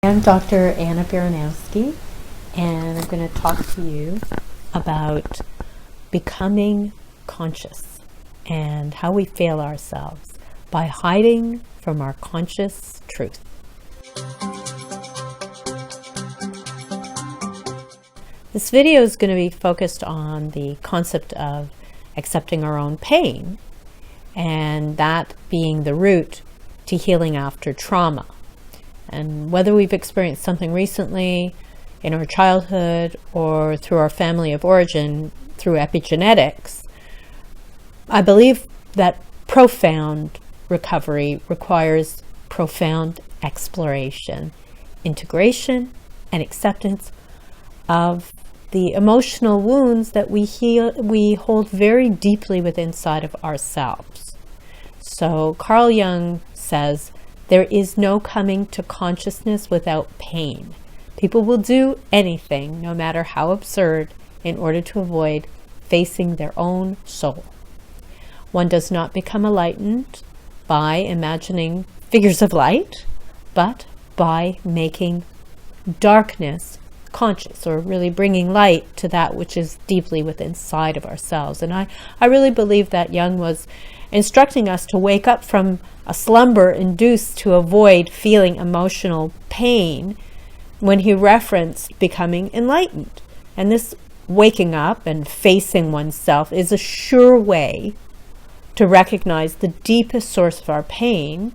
I'm Dr. Anna Baranowski, and I'm going to talk to you about becoming conscious and how we fail ourselves by hiding from our conscious truth. This video is going to be focused on the concept of accepting our own pain, and that being the route to healing after trauma. And whether we've experienced something recently in our childhood or through our family of origin through epigenetics, I believe that profound recovery requires profound exploration, integration, and acceptance of the emotional wounds that we hold very deeply within inside of ourselves. So Carl Jung says, there is no coming to consciousness without pain. People will do anything, no matter how absurd, in order to avoid facing their own soul. One does not become enlightened by imagining figures of light, but by making darkness conscious, or really bringing light to that which is deeply within inside of ourselves. And I really believe that Jung was instructing us to wake up from a slumber induced to avoid feeling emotional pain when he referenced becoming enlightened. And this waking up and facing oneself is a sure way to recognize the deepest source of our pain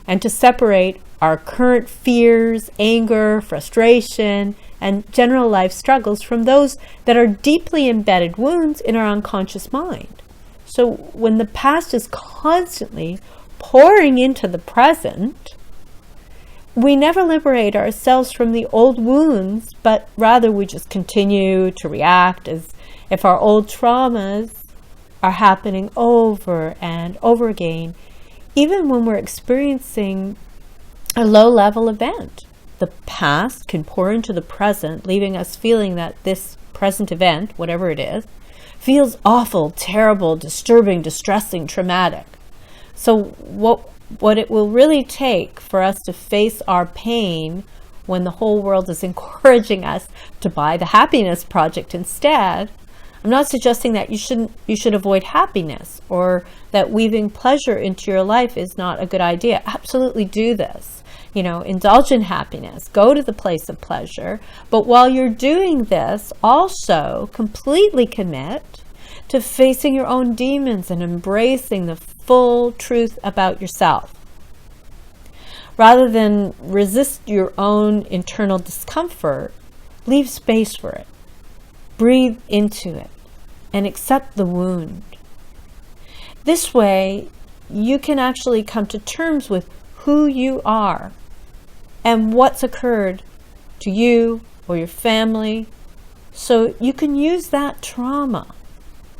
and to separate our current fears, anger, frustration, and general life struggles from those that are deeply embedded wounds in our unconscious mind. So when the past is constantly pouring into the present, we never liberate ourselves from the old wounds, but rather we just continue to react as if our old traumas are happening over and over again, even when we're experiencing a low-level event. The past can pour into the present, leaving us feeling that this present event, whatever it is, feels awful, terrible, disturbing, distressing, traumatic. So what it will really take for us to face our pain when the whole world is encouraging us to buy the happiness project instead. I'm not suggesting that you should avoid happiness or that weaving pleasure into your life is not a good idea. Absolutely do this. Indulge in happiness, go to the place of pleasure. But while you're doing this, also completely commit to facing your own demons and embracing the full truth about yourself. Rather than resist your own internal discomfort, leave space for it. Breathe into it and accept the wound. This way, you can actually come to terms with who you are and what's occurred to you or your family, so you can use that trauma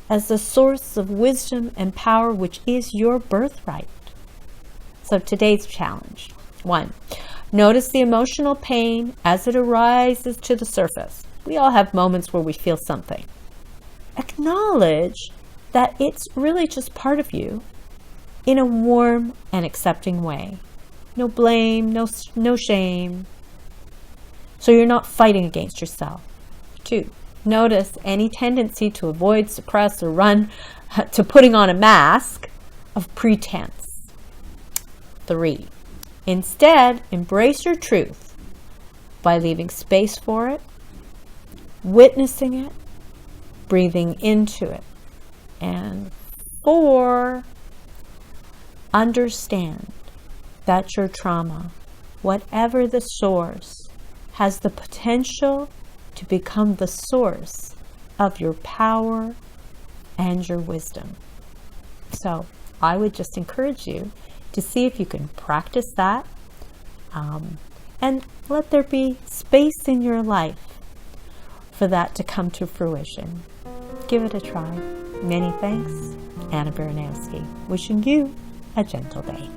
as the source of wisdom and power, which is your birthright. So today's challenge. 1. Notice the emotional pain as it arises to the surface. We all have moments where we feel something. Acknowledge that it's really just part of you in a warm and accepting way. No blame, no shame. So you're not fighting against yourself. 2. Notice any tendency to avoid, suppress, or run to putting on a mask of pretense. 3. Instead, embrace your truth by leaving space for it, witnessing it, breathing into it. And 4, understand that your trauma, whatever the source, has the potential to become the source of your power and your wisdom. So I would just encourage you to see if you can practice that and let there be space in your life for that to come to fruition. Give it a try. Many thanks, Anna Baranowski. Wishing you a gentle day.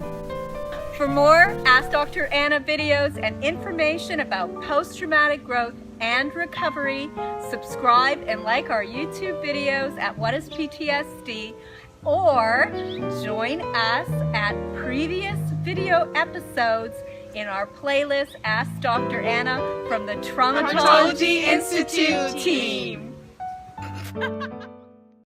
For more Ask Dr. Anna videos and information about post-traumatic growth and recovery, subscribe and like our YouTube videos at What is PTSD, or join us at previous video episodes in our playlist Ask Dr. Anna from the Traumatology Institute team.